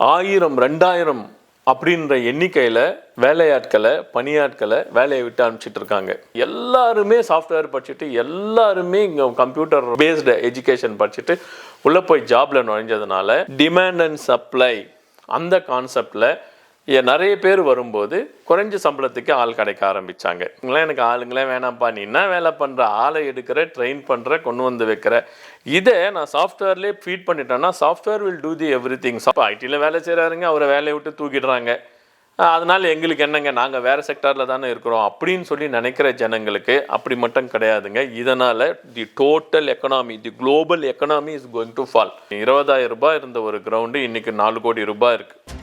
1000 2000 அப்படின்ற எண்ணிக்கையில் வேலையாட்களை பணியாட்களை வேலையை விட்டு அனுப்பிச்சிட்டு இருக்காங்க. எல்லாருமே சாஃப்ட்வேர் படிச்சுட்டு எல்லாருமே இங்கே கம்ப்யூட்டர் பேஸ்டு எஜுகேஷன் படிச்சுட்டு உள்ளே போய் ஜாப்ல நுழைஞ்சதுனால டிமாண்ட் அண்ட் சப்ளை அந்த கான்செப்டில் நிறைய பேர் வரும்போது குறைஞ்ச சம்பளத்துக்கு ஆள் கிடைக்க ஆரம்பித்தாங்க. எனக்கு ஆளுங்களே வேணாம்ப்பா, நீ என்ன வேலை பண்ணுற, ஆளை எடுக்கிற, ட்ரெயின் பண்ணுற, கொண்டு வந்து வைக்கிற, இதை நான் சாஃப்ட்வேர்லேயே ஃபீட் பண்ணிட்டேன்னா software will do the every thing. ஐடியில் வேலை செய்கிறாருங்க, அவரை வேலையை விட்டு தூக்கிடுறாங்க, அதனால் எங்களுக்கு என்னங்க, நாங்கள் வேறு செக்டாரில் தானே இருக்கிறோம் அப்படின்னு சொல்லி நினைக்கிற ஜனங்களுக்கு அப்படி மட்டும் கிடையாதுங்க. இதனால் தி total economy, the global economy is going to fall. 20,000 ரூபாய் இருந்த ஒரு கிரவுண்டு இன்றைக்கி 4 கோடி ரூபாய் இருக்குது.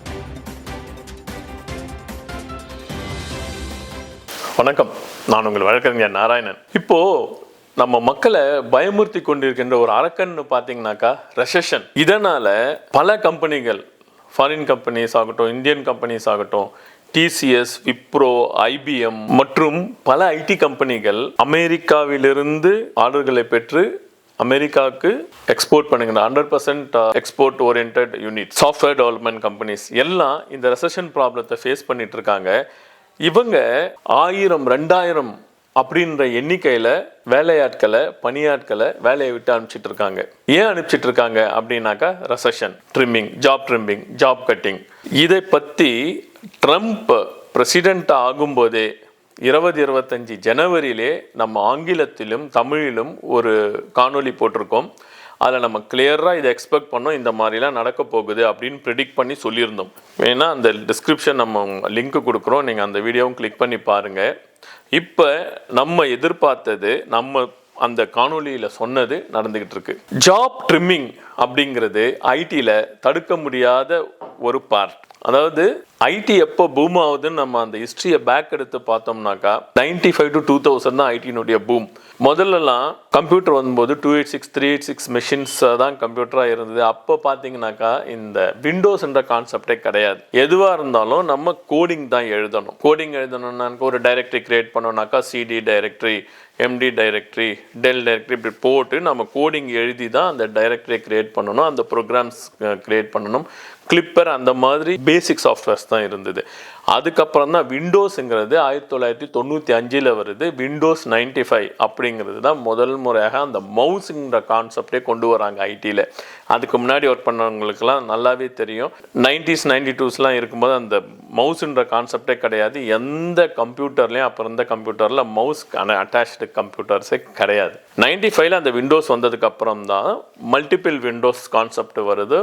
வணக்கம், நான் உங்கள் வழக்கறிஞர் நாராயணன். இப்போது நம்ம மக்களை பயமுறுத்தி கொண்டிருக்கின்ற ஒரு அரக்கன்னு பார்த்தீங்கன்னாக்கா ரெசெஷன். இதனால் பல கம்பெனிகள், ஃபாரின் கம்பெனிஸ் ஆகட்டும், இந்தியன் கம்பெனிஸ் ஆகட்டும், டிசிஎஸ், விப்ரோ, ஐபிஎம் மற்றும் பல ஐடி கம்பெனிகள் அமெரிக்காவிலிருந்து ஆர்டர்களை பெற்று அமெரிக்காவுக்கு எக்ஸ்போர்ட் பண்ணுங்க. 100% export orient unit software development companies எல்லாம் இந்த ரெசெஷன் ப்ராப்ளத்தை ஃபேஸ் பண்ணிட்டு இருக்காங்க. இவங்க 1000 2000 அப்படின்ற எண்ணிக்கையில் வேலையாட்களை பணியாட்களை வேலையை விட்டு அனுப்பிச்சிட்டு இருக்காங்க. ஏன் அனுப்பிச்சிட்டு இருக்காங்க அப்படின்னாக்கா ரெசெஷன், ட்ரிம்மிங், ஜாப் கட்டிங். இதை பற்றி ட்ரம்ப் பிரசிடென்ட் ஆகும்போதே 2025 ஜனவரியிலே நம்ம ஆங்கிலத்திலும் தமிழிலும் ஒரு காணொலி போட்டிருக்கோம். அதில் நம்ம கிளியராக இதை எக்ஸ்பெக்ட் பண்ணோம், இந்த மாதிரிலாம் நடக்க போகுது அப்படின்னு ப்ரிடிக்ட் பண்ணி சொல்லியிருந்தோம். ஏன்னா அந்த டிஸ்கிரிப்ஷன் நம்ம லிங்க் கொடுக்குறோம், நீங்கள் அந்த வீடியோவும் கிளிக் பண்ணி பாருங்கள். இப்போ நம்ம எதிர்பார்த்தது, நம்ம அந்த காணொலியில் சொன்னது நடந்துக்கிட்டு இருக்கு. ஜாப் ட்ரிம்மிங் அப்படிங்கிறது ஐடியில் தடுக்க முடியாத ஒரு பார்ட். அதாவது ஐடி எப்போ பூம் ஆகுதுன்னு நம்ம அந்த ஹிஸ்ட்ரியை பேக் எடுத்து பார்த்தோம்னாக்கா 95 to 2000 தான் ஐடியினுடைய பூம். முதல்லலாம் கம்ப்யூட்டர் வரும்போது 286 386 மெஷின்ஸ் தான் கம்ப்யூட்டராக இருந்தது. அப்போ பார்த்தீங்கன்னாக்கா இந்த விண்டோஸ்ன்ற கான்செப்டே கிடையாது. எதுவாக இருந்தாலும் நம்ம கோடிங் தான் எழுதணும். கோடிங் எழுதணும்னாக்க ஒரு டைரக்டரி கிரியேட் பண்ணோம்னாக்கா CD directory, MD directory, del directory இப்படி போட்டு நம்ம கோடிங் எழுதி தான் அந்த டைரக்டரியை கிரியேட் பண்ணணும், அந்த ப்ரோக்ராம்ஸ் கிரியேட் பண்ணணும். கிளிப்பர் அந்த மாதிரி பேசிக் சாஃப்ட்வேர்ஸ் தான் இருந்தது. அதுக்கப்புறம் தான் விண்டோஸுங்கிறது 1995 வருது. விண்டோஸ் 95 அப்படிங்கிறது தான் முதல் முறையாக அந்த மவுஸுங்கிற கான்செப்டே கொண்டு வராங்க ஐடியில். அதுக்கு முன்னாடி ஒர்க் பண்ணவங்களுக்குலாம் நல்லாவே தெரியும். 90s 92ஸ்லாம் இருக்கும்போது அந்த மவுஸுன்ற கான்செப்டே கிடையாது. எந்த கம்ப்யூட்டர்லேயும் அப்போ இருந்த கம்ப்யூட்டரில் மவுஸ் அட்டாச்டு கம்ப்யூட்டர்ஸே கிடையாது. 95ல் அந்த விண்டோஸ் வந்ததுக்கப்புறம் தான் மல்டிபிள் விண்டோஸ் கான்செப்ட் வருது.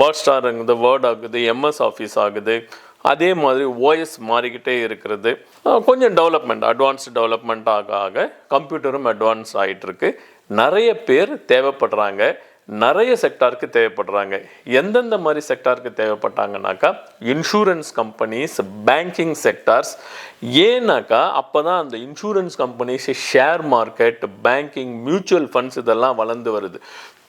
வேர்ட் ஸ்டார் ஆகுது, வேர்ட் ஆகுது, எம்எஸ் ஆஃபீஸ் ஆகுது. அதே மாதிரி ஓஎஸ் மாறிக்கிட்டே இருக்கிறது. கொஞ்சம் அட்வான்ஸ்டு டெவலப்மெண்ட் ஆக கம்ப்யூட்டரும் அட்வான்ஸ் ஆகிட்டு இருக்கு. நிறைய பேர் தேவைப்படுறாங்க, நிறைய செக்டாருக்கு தேவைப்படுறாங்க. எந்தெந்த மாதிரி செக்டாருக்கு தேவைப்பட்டாங்கனாக்கா இன்சூரன்ஸ் கம்பெனிஸ், பேங்கிங் செக்டார்ஸ். ஏன்னாக்கா அப்போ தான் அந்த insurance companies, share market, banking, mutual funds இதெல்லாம் வளர்ந்து வருது.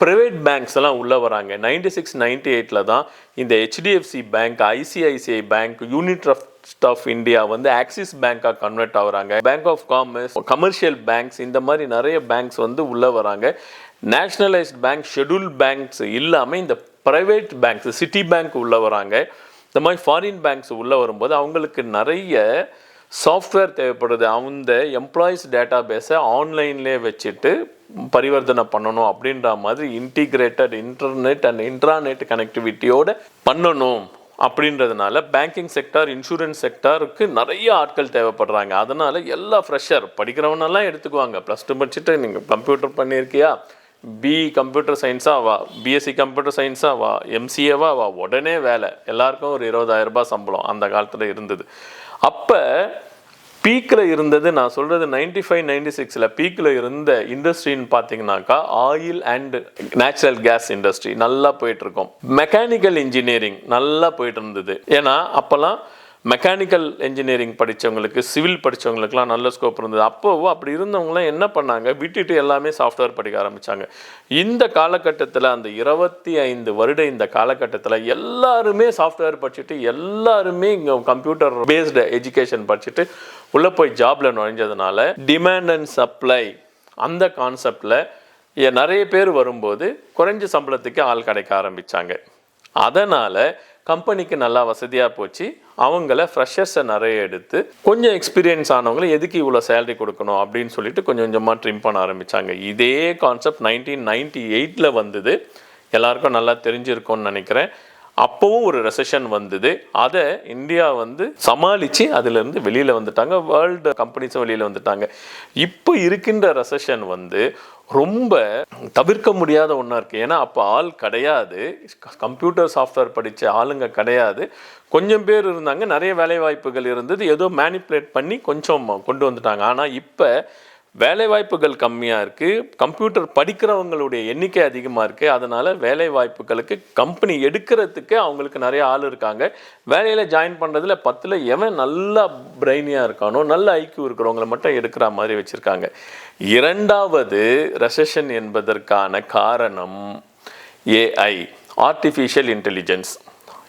ப்ரைவேட் பேங்க்ஸ் எல்லாம் உள்ளே வராங்க. 96 98ல் தான் இந்த HDFC bank, ICICI bank, unit of India வந்து ஆக்சிஸ் பேங்காக கன்வெர்ட் ஆகுறாங்க. Bank of commerce, commercial banks, இந்த மாதிரி நிறைய பேங்க்ஸ் வந்து உள்ளே வராங்க. நேஷ்னலைஸ்ட் பேங்க், ஷெட்யூல் பேங்க்ஸ் இல்லாமல் இந்த ப்ரைவேட் பேங்க்ஸ், சிட்டி பேங்க் உள்ளே வராங்க. இந்த மாதிரி ஃபாரின் பேங்க்ஸ் உள்ளே வரும்போது அவங்களுக்கு நிறைய சாஃப்ட்வேர் தேவைப்படுது. அந்த எம்ப்ளாயீஸ் டேட்டா பேஸை ஆன்லைன்லேயே வச்சுட்டு பரிவர்த்தனை பண்ணணும் அப்படின்ற மாதிரி இன்டிகிரேட்டட் இன்டர்நெட் அண்ட் இன்ட்ராநெட் கனெக்டிவிட்டியோடு பண்ணணும் அப்படின்றதுனால பேங்கிங் செக்டார், இன்சூரன்ஸ் செக்டாருக்கு நிறைய ஆட்கள் தேவைப்படுறாங்க. அதனால் எல்லா ஃப்ரெஷர் படிக்கிறவனெல்லாம் எடுத்துக்குவாங்க. +2 படிச்சுட்டு நீங்கள் கம்ப்யூட்டர் பண்ணியிருக்கியா, பிஇ கம்ப்யூட்டர் சயின்ஸாக வா, பிஎஸ்சி கம்ப்யூட்டர் சயின்ஸாக வா, எம்சிஏவா வா, உடனே வேலை. எல்லாருக்கும் ஒரு 20,000 ரூபாய் சம்பளம் அந்த காலத்தில் இருந்தது. அப்போ பீக்கில் இருந்தது, நான் சொல்கிறது 95 96ல் பீக்கில் இருந்த இண்டஸ்ட்ரின்னு பார்த்தீங்கன்னாக்கா oil and natural gas industry நல்லா போயிட்டுருக்கோம். மெக்கானிக்கல் இன்ஜினியரிங் நல்லா போயிட்டு இருந்தது. ஏன்னா அப்போல்லாம் மெக்கானிக்கல் இன்ஜினியரிங் படித்தவங்களுக்கு, சிவில் படித்தவங்களுக்குலாம் நல்ல ஸ்கோப் இருந்தது. அப்போது அப்படி இருந்தவங்களாம் என்ன பண்ணாங்க, விட்டுட்டு எல்லாமே சாஃப்ட்வேர் படிக்க ஆரம்பித்தாங்க. இந்த காலகட்டத்தில், அந்த 25 வருட இந்த காலகட்டத்தில் எல்லாருமே சாஃப்ட்வேர் படிச்சுட்டு எல்லாருமே இங்கே கம்ப்யூட்டர் பேஸ்டு எஜுகேஷன் படிச்சுட்டு உள்ளே போய் ஜாபில் நுழைஞ்சதுனால டிமாண்ட் அண்ட் சப்ளை அந்த கான்செப்டில் நிறைய பேர் வரும்போது குறைஞ்ச சம்பளத்துக்கு ஆள் கிடைக்க ஆரம்பித்தாங்க. அதனால் கம்பெனிக்கு நல்லா வசதியாக போச்சு. அவங்கள ஃப்ரெஷர்ஸை நிறைய எடுத்து கொஞ்சம் எக்ஸ்பீரியன்ஸ் ஆனவங்களை எதுக்கு இவ்வளோ சேலரி கொடுக்கணும் அப்படின்னு சொல்லிட்டு கொஞ்சம் கொஞ்சமாக ட்ரிம் பண்ண ஆரம்பித்தாங்க. இதே கான்செப்ட் 1998 வந்தது. எல்லாருக்கும் நல்லா தெரிஞ்சிருக்கும்னு நினைக்கிறேன். அப்போவும் ஒரு ரெசெஷன் வந்தது. அதை இந்தியா சமாளித்து அதிலிருந்து வெளியில் வந்துட்டாங்க. வேர்ல்டு கம்பெனிஸும் வெளியில் வந்துட்டாங்க. இப்போ இருக்கின்ற ரெசெஷன் ரொம்ப தவிர்க்க முடியாத ஒன்றா இருக்குது. ஏன்னா அப்போ ஆள் கிடையாது, கம்ப்யூட்டர் சாஃப்ட்வேர் படித்த ஆளுங்க கிடையாது. கொஞ்சம் பேர் இருந்தாங்க, நிறைய வேலை வாய்ப்புகள் இருந்தது, ஏதோ மேனிப்புலேட் பண்ணி கொஞ்சம் கொண்டு வந்துட்டாங்க. ஆனால் இப்போ வேலைவாய்ப்புகள் கம்மியாக இருக்குது, கம்ப்யூட்டர் படிக்கிறவங்களுடைய எண்ணிக்கை அதிகமாக இருக்குது. அதனால் வேலைவாய்ப்புகளுக்கு கம்பெனி எடுக்கிறதுக்கு அவங்களுக்கு நிறைய ஆள் இருக்காங்க. வேலையில் ஜாயின் பண்ணுறதுல 10ல் எவன் நல்லா பிரெயினியாக இருக்கானோ, நல்ல ஐக்கியூ இருக்கிறவங்களை மட்டும் எடுக்கிற மாதிரி வச்சுருக்காங்க. இரண்டாவது ரெசெஷன் என்பதற்கான காரணம் ஏஐ, ஆர்டிஃபிஷியல் இன்டெலிஜென்ஸ்.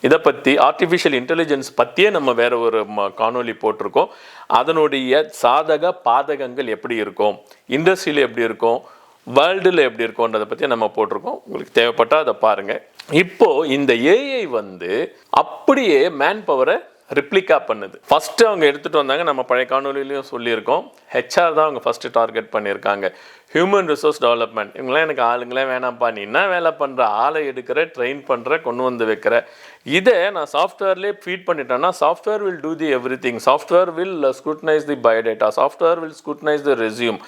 இதை பற்றி ஆர்டிஃபிஷியல் இன்டெலிஜென்ஸ் பற்றியே நம்ம வேறு ஒரு காணொலி போட்டிருக்கோம். அதனுடைய சாதக பாதகங்கள் எப்படி இருக்கும், இண்டஸ்ட்ரியில் எப்படி இருக்கும், வேர்ல்டில் எப்படி இருக்கும்ன்றதை பற்றி நம்ம போட்டிருக்கோம். உங்களுக்கு தேவைப்பட்டால் அதை பாருங்கள். இப்போது இந்த ஏஐ அப்படியே மேன் பவரை ரிப்ளிகா பண்ணுது. ஃபஸ்ட்டு அவங்க எடுத்துகிட்டு வந்தாங்க, நம்ம பழைய காணொலியிலையும் சொல்லியிருக்கோம். ஹெச்ஆர் தான் அவங்க ஃபஸ்ட்டு டார்கெட் பண்ணியிருக்காங்க. ஹியூமன் ரிசோர்ஸ் டெவலப்மெண்ட், இவங்களாம் எனக்கு ஆளுங்களே வேணாம்ப்பா, நீ என்ன வேலை பண்ணுற, ஆளை எடுக்கிற, ட்ரெயின் பண்ணுற, கொண்டு வந்து வைக்கிற, இதை நான் சாஃப்ட்வேர்லேயே ஃபீட் பண்ணிட்டேன்னா software will do the everything. Software will scrutinise the biodata, software will scrutinise the resume,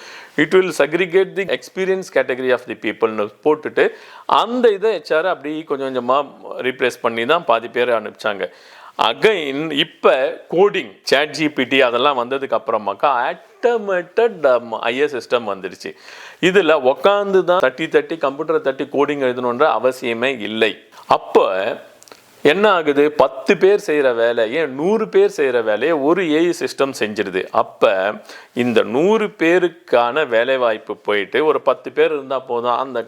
it will segregate the experience category of the பீப்புள்னு போட்டுட்டு அந்த இதை ஹெச்ஆர் அப்படி கொஞ்சம் கொஞ்சமாக ரீப்ளேஸ் பண்ணி தான் பாதி பேர் அனுப்பிச்சாங்க. அகைன் இப்போ கோடிங், சாட் ஜிபிடி அதெல்லாம் வந்ததுக்கு அப்புறமாக்கா ஆட்டோமேட்டட் ஐஏ சிஸ்டம் வந்துடுச்சு. இதில் உக்காந்து தான் தட்டி கம்ப்யூட்டரை தட்டி கோடிங் எழுதணுன்ற அவசியமே இல்லை. அப்போ என்ன ஆகுது, 10 பேர் செய்கிற வேலையை 100 பேர் செய்கிற வேலையை ஒரு ஏஐ சிஸ்டம் செஞ்சிருது. அப்போ இந்த 100 பேருக்கான வேலைவாய்ப்பு போயிட்டு ஒரு 10 பேர் இருந்தால் போதும். அந்த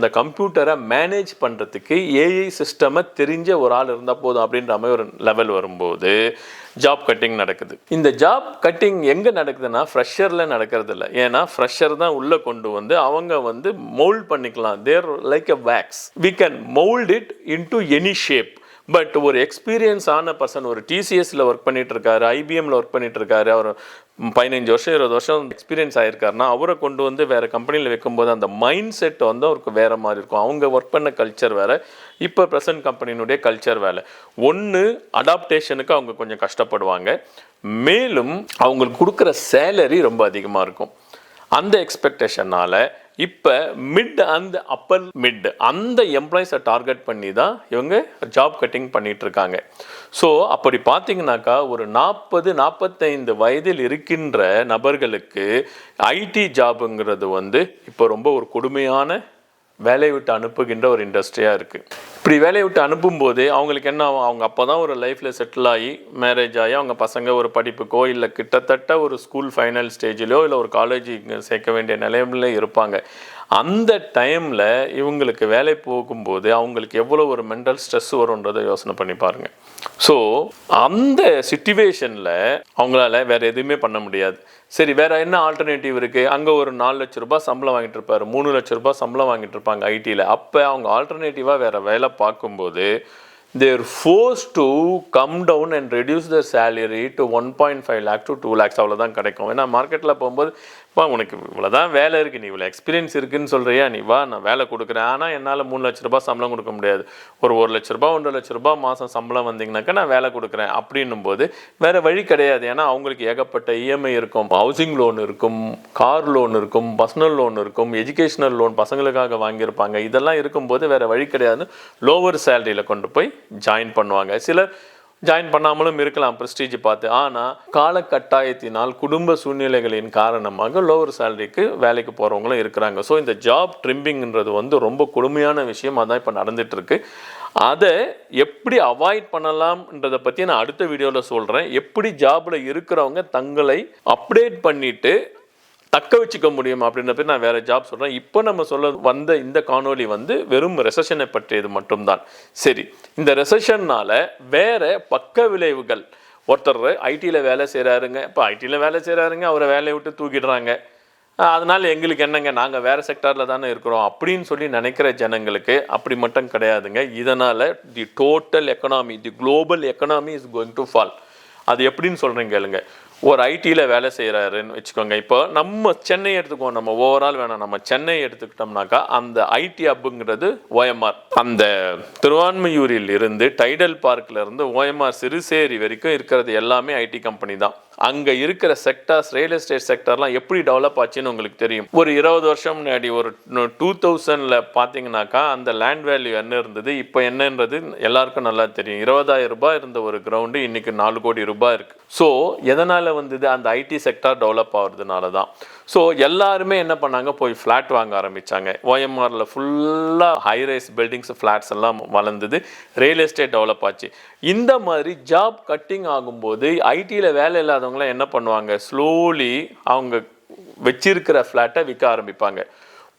அந்த கம்ப்யூட்டரை மேனேஜ் பண்ணுறதுக்கு ஏஐ சிஸ்டமை தெரிஞ்ச ஒரு ஆள் இருந்தால் போதும் அப்படின்ற மாதிரி ஒரு லெவல் வரும்போது ஜாப் கட்டிங் நடக்குது. இந்த ஜாப் கட்டிங் எங்கே நடக்குதுன்னா ஃப்ரெஷரில் நடக்கிறது இல்லை. ஏன்னா ஃப்ரெஷர் தான் உள்ளே கொண்டு அவங்க மோல்ட் பண்ணிக்கலாம். They're like a wax, we can mould it into any shape. But ஒரு எக்ஸ்பீரியன்ஸ் ஆன பர்சன், ஒரு டிசிஎஸ்ல ஒர்க் பண்ணிட்டு இருக்காரு, ஐபிஎம்ல ஒர்க் பண்ணிட்டு இருக்காரு, அவர் 15 வருஷம் 20 வருஷம் எக்ஸ்பீரியன்ஸ் ஆயிருக்காருன்னா அவரை கொண்டு வேற கம்பெனியில் வைக்கும்போது அந்த மைண்ட் செட் அவருக்கு வேற மாதிரி இருக்கும். அவங்க ஒர்க் பண்ண கல்ச்சர் வேற, இப்போ ப்ரெசன்ட் கம்பெனியினுடைய கல்ச்சர் வேலை. ஒன்று அடாப்டேஷனுக்கு அவங்க கொஞ்சம் கஷ்டப்படுவாங்க. மேலும் அவங்களுக்கு கொடுக்குற சேலரி ரொம்ப அதிகமாக இருக்கும். அந்த எக்ஸ்பெக்டேஷனால் இப்போ மிட் அண்ட் அப்பர் மிட் அந்த எம்ப்ளாயிஸை டார்கெட் பண்ணி தான் இவங்க ஜாப் கட்டிங் பண்ணிட்டு இருக்காங்க. ஸோ அப்படி பார்த்தீங்கன்னாக்கா ஒரு 40-45 வயதில் இருக்கின்ற நபர்களுக்கு ஐடி ஜாபுங்கிறது இப்போ ரொம்ப ஒரு கொடுமையான வேலையை விட்டு அனுப்புகின்ற ஒரு இண்டஸ்ட்ரியாக இருக்குது. இப்படி வேலையை விட்டு அனுப்பும்போது அவங்களுக்கு என்ன ஆகும், அவங்க அப்போ தான் ஒரு லைஃப்பில் செட்டில் ஆகி மேரேஜ் ஆகி அவங்க பசங்க ஒரு படிப்புக்கோ இல்லை கிட்டத்தட்ட ஒரு ஸ்கூல் ஃபைனல் ஸ்டேஜிலோ இல்லை ஒரு காலேஜ் சேர்க்க வேண்டிய நிலைமையில இருப்பாங்க. அந்த டைமில் இவங்களுக்கு வேலை போகும்போது அவங்களுக்கு எவ்வளோ ஒரு மென்டல் ஸ்ட்ரெஸ் வரும்ன்றதை யோசனை பண்ணி பாருங்கள். ஸோ அந்த சிச்சுவேஷனில் அவங்களால வேறு எதுவுமே பண்ண முடியாது. சரி, வேறு என்ன ஆல்டர்னேட்டிவ் இருக்குது? அங்கே ஒரு 4 லட்ச ரூபாய் சம்பளம் வாங்கிட்டு இருப்பார், 3 லட்ச ரூபாய் சம்பளம் வாங்கிட்டு இருப்பாங்க ஐடியில். அப்போ அவங்க ஆல்டர்னேட்டிவாக வேறு வேலை பார்க்கும்போது they are forced to come down and reduce their salary to 1.5 lakh to 2 lakhs அவ்வளோதான் கிடைக்கும். ஏன்னா மார்க்கெட்டில் போகும்போது உனக்கு இவ்வளோதான் வேலை இருக்குது, நீ இவ்வளோ எக்ஸ்பீரியன்ஸ் இருக்குன்னு சொல்கிறியா, நீ வா நான் வேலை கொடுக்குறேன், ஆனால் என்னால் 3 லட்ச ரூபாய் சம்பளம் கொடுக்க முடியாது, ஒரு 1 லட்ச ரூபாய் 1.5 லட்ச ரூபாய் மாதம் சம்பளம் வந்தீங்கன்னாக்கா நான் வேலை கொடுக்குறேன் அப்படின்னும் போது வேறு வழி கிடையாது. ஏன்னா அவங்களுக்கு ஏகப்பட்ட இஎம்ஐ இருக்கும், ஹவுசிங் லோன் இருக்கும், கார் லோன் இருக்கும், பர்சனல் லோன் இருக்கும், எஜுகேஷனல் லோன் பசங்களுக்காக வாங்கியிருப்பாங்க. இதெல்லாம் இருக்கும்போது வேறு வழி கிடையாதுன்னு லோவர் சேலரியில் கொண்டு போய் ஜாயின் பண்ணுவாங்க. சிலர் ஜாயின் பண்ணாமலும் இருக்கலாம் ப்ரெஸ்டீஜ் பார்த்து. ஆனால் காலகட்டாயத்தினால் குடும்ப சூழ்நிலைகளின் காரணமாக லோவர் சேலரிக்கு வேலைக்கு போகிறவங்களும் இருக்கிறாங்க. ஸோ இந்த ஜாப் ட்ரிம்பிங்கிறது ரொம்ப கொடுமையான விஷயம். அதான் இப்போ நடந்துட்டு இருக்கு. அதை எப்படி அவாய்ட் பண்ணலாம்ன்றதை பற்றி நான் அடுத்த வீடியோவில் சொல்கிறேன். எப்படி ஜாபில் இருக்கிறவங்க தங்களை அப்டேட் பண்ணிவிட்டு தக்க வச்சுக்க முடியும் அப்படின்றப்ப நான் வேறு ஜாப் சொல்கிறேன். இப்போ நம்ம சொல்ல வந்த இந்த காணொலி வெறும் ரெசெஷனை பற்றியது மட்டும்தான். சரி, இந்த ரெசெஷன்னால் வேறு பக்க விளைவுகள், ஒருத்தர் ஐடியில் வேலை செய்கிறாருங்க, இப்போ ஐடியில் வேலை செய்கிறாருங்க, அவரை வேலையை விட்டு தூக்கிடுறாங்க, அதனால் எங்களுக்கு என்னங்க நாங்கள் வேறு செக்டாரில் தானே இருக்கிறோம் அப்படின்னு சொல்லி நினைக்கிற ஜனங்களுக்கு அப்படி மட்டும் கிடையாதுங்க. இதனால் தி total economy, the global economy is going to fall. அது எப்படின்னு சொல்கிறீங்க கேளுங்க. ஒரு ஐடியில் வேலை செய்கிறாருன்னு வச்சுக்கோங்க. இப்போ நம்ம சென்னை எடுத்துக்குவோம், நம்ம ஓவரால் வேணாம், நம்ம சென்னை எடுத்துக்கிட்டோம்னாக்கா அந்த ஐடி ஹப்புங்கிறது ஓஎம்ஆர். அந்த திருவான்மையூரில் இருந்து டைடல் பார்க்கில் இருந்து ஓஎம்ஆர் சிறுசேரி வரைக்கும் இருக்கிறது எல்லாமே ஐடி கம்பெனி தான். அங்கே இருக்கிற செக்டார்ஸ், ரியல் எஸ்டேட் செக்டார்லாம் எப்படி டெவலப் ஆச்சுன்னு உங்களுக்கு தெரியும். ஒரு 20 வருஷம் முன்னாடி ஒரு 2000 பார்த்தீங்கன்னாக்கா அந்த லேண்ட் வேல்யூ என்ன இருந்தது, இப்போ என்னன்றது எல்லாருக்கும் நல்லா தெரியும். 20,000 ரூபாய் இருந்த ஒரு கிரவுண்டு இன்னைக்கு 4 கோடி ரூபாய் இருக்குது. ஸோ எதனால் வந்தது? அந்த ஐடி செக்டார் டெவலப் ஆகுறதுனால தான். ஸோ எல்லாருமே என்ன பண்ணாங்க, போய் ஃப்ளாட் வாங்க ஆரம்பித்தாங்க. ஓஎம்ஆரில் ஃபுல்லாக ஹைரைஸ் பில்டிங்ஸ், ஃப்ளாட்ஸ் எல்லாம் வளர்ந்தது. ரியல் எஸ்டேட் டெவலப் ஆச்சு. இந்த மாதிரி ஜாப் கட்டிங் ஆகும்போது ஐடியில் வேலை இல்லாதவங்களாம் என்ன பண்ணுவாங்க, ஸ்லோலி அவங்க வச்சிருக்கிற ஃப்ளாட்டை விற்க ஆரம்பிப்பாங்க.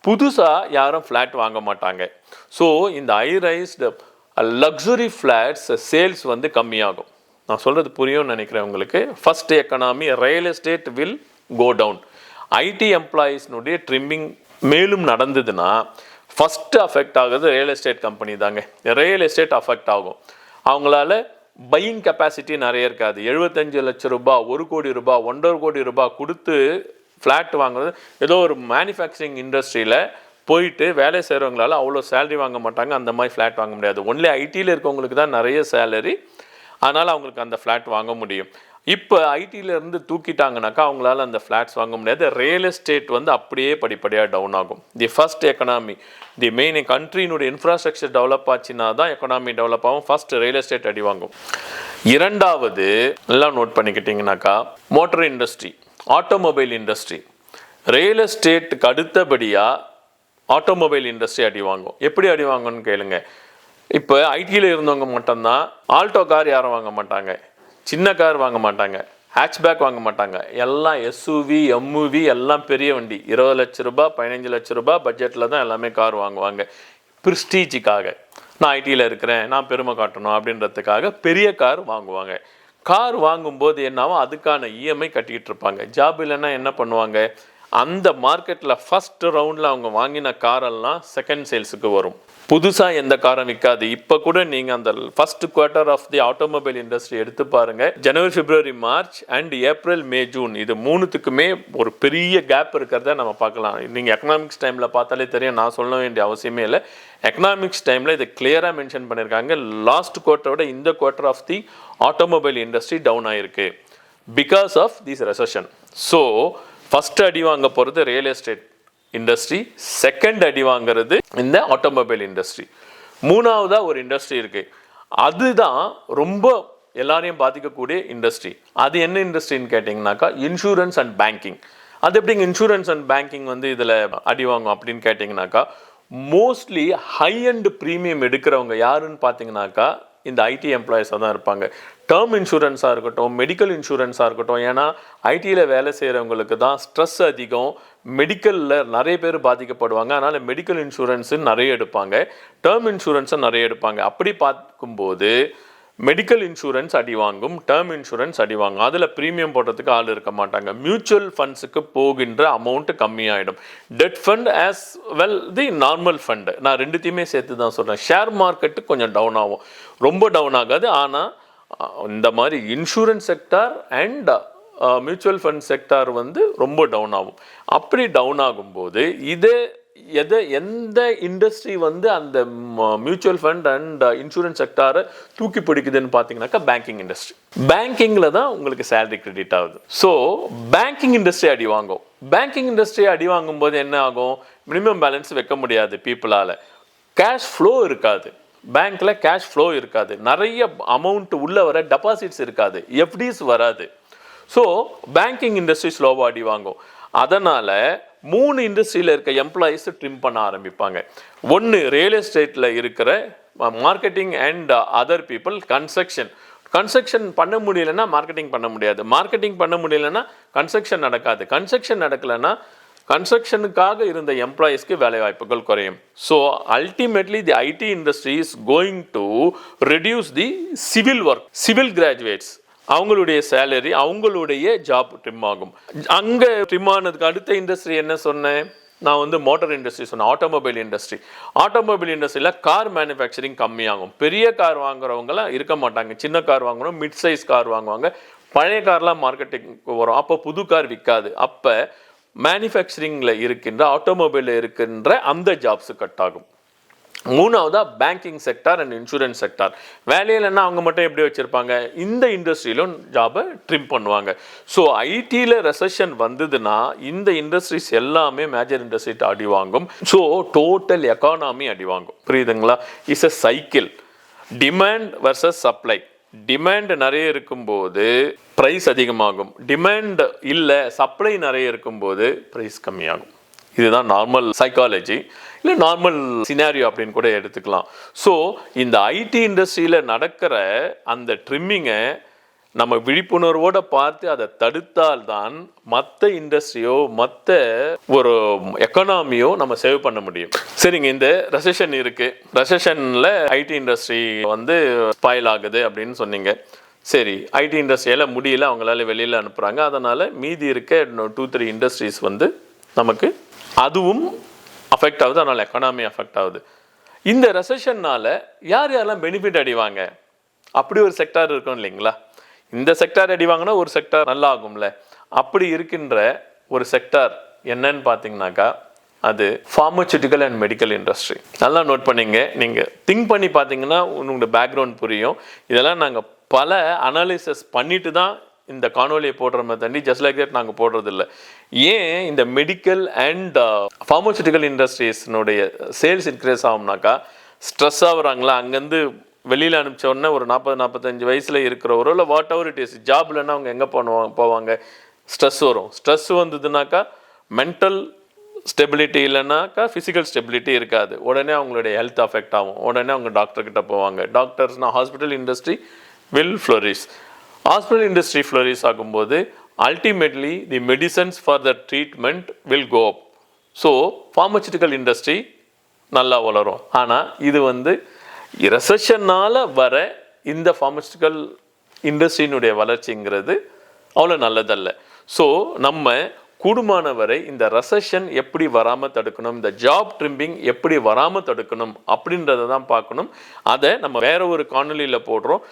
புதுசாக யாரும் ஃப்ளாட் வாங்க மாட்டாங்க. ஸோ இந்த ஹைரைஸ்டு லக்ஸுரி ஃப்ளாட்ஸ் சேல்ஸ் வந்து கம்மியாகும். நான் சொல்கிறது புரியும்னு நினைக்கிறேன் உங்களுக்கு. First economy real estate will go down. IT எம்ப்ளாயீஸ்னுடைய ட்ரிம்மிங் மேலும் நடந்ததுன்னா ஃபஸ்ட்டு அஃபெக்ட் ஆகுது ரியல் எஸ்டேட் கம்பெனி தாங்க. ரியல் எஸ்டேட் அஃபெக்ட் ஆகும். அவங்களால பையிங் கெப்பாசிட்டி நிறைய இருக்காது. 75 லட்சம் ரூபாய், 1 கோடி ரூபாய், 1.5 கோடி ரூபாய் கொடுத்து ஃப்ளாட் வாங்குறது. ஏதோ ஒரு மேனுஃபேக்சரிங் இண்டஸ்ட்ரியில் போயிட்டு வேலை செய்கிறவங்களால அவ்வளோ சேலரி வாங்க மாட்டாங்க. அந்த மாதிரி ஃப்ளாட் வாங்க முடியாது. ஒன்லி ஐடியில் இருக்கவங்களுக்கு தான் நிறைய சேலரி, அதனால் அவங்களுக்கு அந்த ஃப்ளாட் வாங்க முடியும். இப்போ ஐடியிலேருந்து தூக்கிட்டாங்கனாக்கா அவங்களால அந்த ஃப்ளாட்ஸ் வாங்க முடியாது. ரியல் எஸ்டேட் வந்து அப்படியே படிப்படியாக டவுன் ஆகும். The first economy, the main கண்ட்ரியினுடைய இன்ஃப்ராஸ்ட்ரக்சர் டெவலப் ஆச்சுன்னா தான் எக்கனாமி டெவலப் ஆகும். ஃபர்ஸ்ட் ரியல் எஸ்டேட் அடி வாங்கும். இரண்டாவது எல்லாம் நோட் பண்ணிக்கிட்டிங்கனாக்கா motor industry, automobile industry. Real எஸ்டேட்டுக்கு அடுத்தபடியாக ஆட்டோமொபைல் இண்டஸ்ட்ரி அடி வாங்கும். எப்படி அடி வாங்கும்னு கேளுங்க. இப்போ ஐடியில் இருந்தவங்க மட்டும்தான் ஆல்டோ கார் யாரும் வாங்க மாட்டாங்க, சின்ன கார் வாங்க மாட்டாங்க, ஹேட்ச்பேக் வாங்க மாட்டாங்க. எல்லாம் எஸ்யூவி, எம்யூவி, எல்லாம் பெரிய வண்டி. 20 லட்ச ரூபாய், 15 லட்ச ரூபாய் பட்ஜெட்டில் தான் எல்லாமே கார் வாங்குவாங்க. ப்ரிஸ்டீஜுக்காக, நான் ஐடியில் இருக்கிறேன், நான் பெருமை காட்டணும் அப்படின்றதுக்காக பெரிய கார் வாங்குவாங்க. கார் வாங்கும்போது என்னாவும் அதுக்கான இஎம்ஐ கட்டிக்கிட்டு இருப்பாங்க. ஜாப் இல்லைன்னா என்ன பண்ணுவாங்க, அந்த மார்க்கெட்டில் ஃபஸ்ட் ரவுண்டில் அவங்க வாங்கின காரெல்லாம் செகண்ட் சேல்ஸுக்கு வரும். புதுசாக எந்த காரம் விற்காது. இப்போ கூட நீங்கள் அந்த first quarter of the automobile industry எடுத்து பாருங்கள். January, February, March and April, May, June இது மூணுத்துக்குமே ஒரு பெரிய கேப் இருக்கிறத நம்ம பார்க்கலாம். நீங்கள் எக்கனாமிக்ஸ் டைமில் பார்த்தாலே தெரியும், நான் சொல்ல வேண்டிய அவசியமே இல்லை. எக்கனாமிக்ஸ் டைமில் இதை கிளியராக மென்ஷன் பண்ணியிருக்காங்க. லாஸ்ட் குவார்ட்டரோட இந்த quarter of the automobile industry down ஆகிருக்கு because of this recession. So first அடி வாங்க போகிறது ரியல் எஸ்டேட் இண்டஸ்ட்ரி, செகண்ட் அடி வாங்கிறது இந்த ஆட்டோமொபைல் இண்டஸ்ட்ரி. மூணாவதாக ஒரு இண்டஸ்ட்ரி இருக்குது, அதுதான் ரொம்ப எல்லாரையும் பாதிக்கக்கூடிய இண்டஸ்ட்ரி. அது என்ன இண்டஸ்ட்ரின்னு கேட்டிங்கனாக்கா இன்சூரன்ஸ் அண்ட் பேங்கிங். அது எப்படிங்க இன்சூரன்ஸ் அண்ட் பேங்கிங் வந்து இதில் அடி வாங்கும் அப்படின்னு கேட்டிங்கனாக்கா, மோஸ்ட்லி ஹை அண்ட் ப்ரீமியம் எடுக்கிறவங்க யாருன்னு பார்த்தீங்கன்னாக்கா இந்த ஐடி எம்ப்ளாயீஸாக தான் இருப்பாங்க. டேர்ம் இன்சூரன்ஸாக இருக்கட்டும், மெடிக்கல் இன்சூரன்ஸாக இருக்கட்டும். ஏன்னா ஐடியில் வேலை செய்கிறவங்களுக்கு தான் ஸ்ட்ரெஸ் அதிகம், மெடிக்கலில் நிறைய பேர் பாதிக்கப்படுவாங்க. அதனால் மெடிக்கல் இன்சூரன்ஸு நிறைய எடுப்பாங்க, டேர்ம் இன்சூரன்ஸை நிறைய எடுப்பாங்க. அப்படி பார்க்கும்போது மெடிக்கல் இன்சூரன்ஸ் அடி வாங்கும், டேர்ம் இன்சூரன்ஸ் அடி வாங்கும். அதில் ப்ரீமியம் போடுறதுக்கு ஆள் இருக்க மாட்டாங்க. மியூச்சுவல் ஃபண்ட்ஸுக்கு போகின்ற அமௌண்ட்டு கம்மியாகிடும். Debt fund as well the normal fund, நான் ரெண்டுத்தையுமே சேர்த்து தான் சொல்கிறேன். ஷேர் மார்க்கெட்டு கொஞ்சம் டவுன் ஆகும், ரொம்ப டவுன் ஆகாது. ஆனால் இந்த மாதிரி insurance sector and mutual fund sector வந்து ரொம்ப டவுன் ஆகும். அப்படி டவுன் ஆகும்போது எந்த இண்டஸ்ட்ரி வந்து அந்த மியூச்சுவல் ஃபண்ட் அண்ட் இன்சூரன்ஸ் செக்டாரை தூக்கி பிடிக்குதுன்னு பார்த்தீங்கன்னாக்கா பேங்கிங் இண்டஸ்ட்ரி. பேங்கிங்கில் தான் உங்களுக்கு சேலரி கிரெடிட் ஆகுது. ஸோ பேங்கிங் இண்டஸ்ட்ரி அடி வாங்கும். பேங்கிங் இண்டஸ்ட்ரி அடி வாங்கும்போது என்ன ஆகும், மினிமம் பேலன்ஸ் வைக்க முடியாது பீப்புளால், கேஷ் ஃப்ளோ இருக்காது, பேங்க்கில் கேஷ் ஃப்ளோ இருக்காது, நிறைய அமௌண்ட் உள்ளே வர டெபாசிட்ஸ் இருக்காது, எஃப்டிஸ் வராது. ஸோ பேங்கிங் இண்டஸ்ட்ரி ஸ்லோவாக அடி வாங்கும். அதனால் 3 இண்டஸ்ட்ரியில் இருக்க எம்ப்ளாயீஸை ட்ரிம் பண்ண ஆரம்பிப்பாங்க. ஒன்று ரியல் எஸ்டேட்டில் இருக்கிற marketing and other people. Construction பண்ண முடியலைன்னா மார்க்கெட்டிங் பண்ண முடியாது, மார்க்கெட்டிங் பண்ண முடியலைன்னா கன்ஸ்ட்ரக்ஷன் நடக்காது, கன்ஸ்ட்ரக்ஷன் நடக்கலைன்னா கன்ஸ்ட்ரக்ஷனுக்காக இருந்த எம்ப்ளாயீஸ்க்கு வேலை வாய்ப்புகள் குறையும். So ultimately the IT industry is going to reduce the civil work, civil graduates. அவங்களுடைய சேலரி, அவங்களுடைய ஜாப் ட்ரிம் ஆகும். அங்கே ட்ரிம் ஆனதுக்கு அடுத்த இண்டஸ்ட்ரி என்ன சொன்னேன், நான் வந்து மோட்டார் இண்டஸ்ட்ரி சொன்னேன். ஆட்டோமொபைல் இண்டஸ்ட்ரியில் கார் மேனுஃபேக்சரிங் கம்மியாகும். பெரிய கார் வாங்குறவங்களாம் இருக்க மாட்டாங்க. சின்ன கார் வாங்கணும், மிட் சைஸ் கார் வாங்குவாங்க. பழைய கார்லாம் மார்க்கெட்டிங்க்கு வரும். அப்போ புது கார் விற்காது. அப்போ மேனுஃபேக்சரிங்கில் இருக்கின்ற, ஆட்டோமொபைலில் இருக்கின்ற அந்த ஜாப்ஸு கட் ஆகும். மூணாவதா banking sector and insurance sector. வேலையிலன்னா அவங்க மட்டும் எப்படி வச்சுருப்பாங்க, இந்த இண்டஸ்ட்ரியிலும் ஜாபை ட்ரிம் பண்ணுவாங்க. ஸோ ஐடியில் ரெசஷன் வந்ததுன்னா இந்த இண்டஸ்ட்ரீஸ் எல்லாமே மேஜர் இண்டஸ்ட்ரி அடி வாங்கும். ஸோ டோட்டல் எக்கானமி அடி வாங்கும். புரியுதுங்களா? It's a cycle. Demand versus supply. Demand நிறைய இருக்கும்போது ப்ரைஸ் அதிகமாகும். டிமாண்ட் இல்லை, சப்ளை நிறைய இருக்கும்போது ப்ரைஸ் கம்மியாகும். இதுதான் நார்மல் சைக்காலஜி, இல்லை நார்மல் சினாரியோ அப்படின்னு கூட எடுத்துக்கலாம். ஸோ இந்த ஐடி இண்டஸ்ட்ரியில் நடக்கிற அந்த ட்ரிம்மிங்கை நம்ம விழிப்புணர்வோடு பார்த்து அதை தடுத்தால்தான் மற்ற இண்டஸ்ட்ரியோ மற்ற ஒரு எக்கனாமியோ நம்ம சேவ் பண்ண முடியும். சரிங்க, இந்த ரெசஷன் இருக்குது. ரெசஷனில் ஐடி இண்டஸ்ட்ரி வந்து ஸ்பாயில் ஆகுது அப்படின்னு சொன்னீங்க. சரி, ஐடி இண்டஸ்ட்ரியால் முடியல, அவங்களால வெளியில் அனுப்புகிறாங்க. அதனால் மீதி இருக்க 2-3 இண்டஸ்ட்ரீஸ் வந்து நமக்கு அதுவும் அஃபெக்ட் ஆகுது. அதனால் எக்கனாமி அஃபெக்ட் ஆகுது. இந்த ரெசஷன்னால் யார் யாரெல்லாம் பெனிஃபிட் அடிவாங்க? அப்படி ஒரு செக்டார் இருக்கும் இல்லைங்களா? இந்த செக்டார் அடிவாங்கன்னா ஒரு செக்டார் நல்லா ஆகும்ல. அப்படி இருக்கின்ற ஒரு செக்டார் என்னன்னு பார்த்தீங்கன்னாக்கா அது ஃபார்மசூட்டிக்கல் அண்ட் மெடிக்கல் இண்டஸ்ட்ரி. நல்லா நோட் பண்ணிங்க. நீங்கள் திங்க் பண்ணி பார்த்தீங்கன்னா உங்களோட பேக்ரவுண்ட் புரியும். இதெல்லாம் நாங்கள் பல அனாலிசிஸ் பண்ணிட்டு தான் இந்த காணொலியை போடுறோமே தாண்டி ஜஸ்ட் லைக் தட் நாங்கள் போடுறதில்ல. ஏன் இந்த மெடிக்கல் அண்ட் ஃபார்மசூட்டிக்கல் இண்டஸ்ட்ரீஸ்னுடைய சேல்ஸ் இன்க்ரீஸ் ஆகும்னாக்கா, ஸ்ட்ரெஸ் ஆகுறாங்களா, அங்கேருந்து வெளியில் அனுப்பிச்ச உடனே ஒரு 40-45 வயசில் இருக்கிறவரோ இல்லை whatever it is, job இல்லைன்னா அவங்க எங்கே போவாங்க? ஸ்ட்ரெஸ் வரும். ஸ்ட்ரெஸ் வந்ததுனாக்கா மென்டல் ஸ்டெபிலிட்டி இல்லைனாக்கா ஃபிசிக்கல் ஸ்டெபிலிட்டி இருக்காது. உடனே அவங்களுடைய ஹெல்த் அஃபெக்ட் ஆகும். உடனே அவங்க டாக்டர்கிட்ட போவாங்க. டாக்டர்ஸ்னால் hospital industry will flourish. Hospital industry flourish ஆகும்போது ultimately the medicines for the treatment will go up. So pharmaceutical industry நல்லா வளரும். ஆனால் இது வந்து ரெசஷனால் வர இந்த ஃபார்மசூட்டிக்கல் இண்டஸ்ட்ரியினுடைய வளர்ச்சிங்கிறது அவ்வளோ நல்லதல்ல. ஸோ நம்ம கூடுமான வரை இந்த ரெசஷன் எப்படி வராமல் தடுக்கணும், இந்த ஜாப் ட்ரிம்பிங் எப்படி வராமல் தடுக்கணும் அப்படின்றத தான் பார்க்கணும். அதை நம்ம வேற ஒரு காணொலியில் போடுறோம்.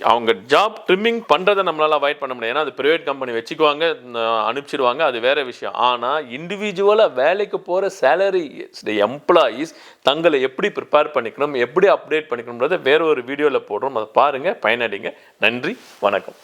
அவங்க ஜாப் ட்ரிம்மிங் பண்ணுறதை நம்மளால் அவாய்ட் பண்ண முடியாது. ஏன்னா அது ப்ரைவேட் கம்பெனி வச்சுக்குவாங்க, அனுப்பிச்சிடுவாங்க, அது வேறு விஷயம். ஆனால் இண்டிவிஜுவலாக வேலைக்கு போகிற சேலரி எம்ப்ளாயீஸ் தங்களை எப்படி ப்ரிப்பேர் பண்ணிக்கணும், எப்படி அப்டேட் பண்ணிக்கணுன்றதை வேற ஒரு வீடியோவில் போடுறோம். அதை பாருங்கள், பயனடைங்க. நன்றி, வணக்கம்.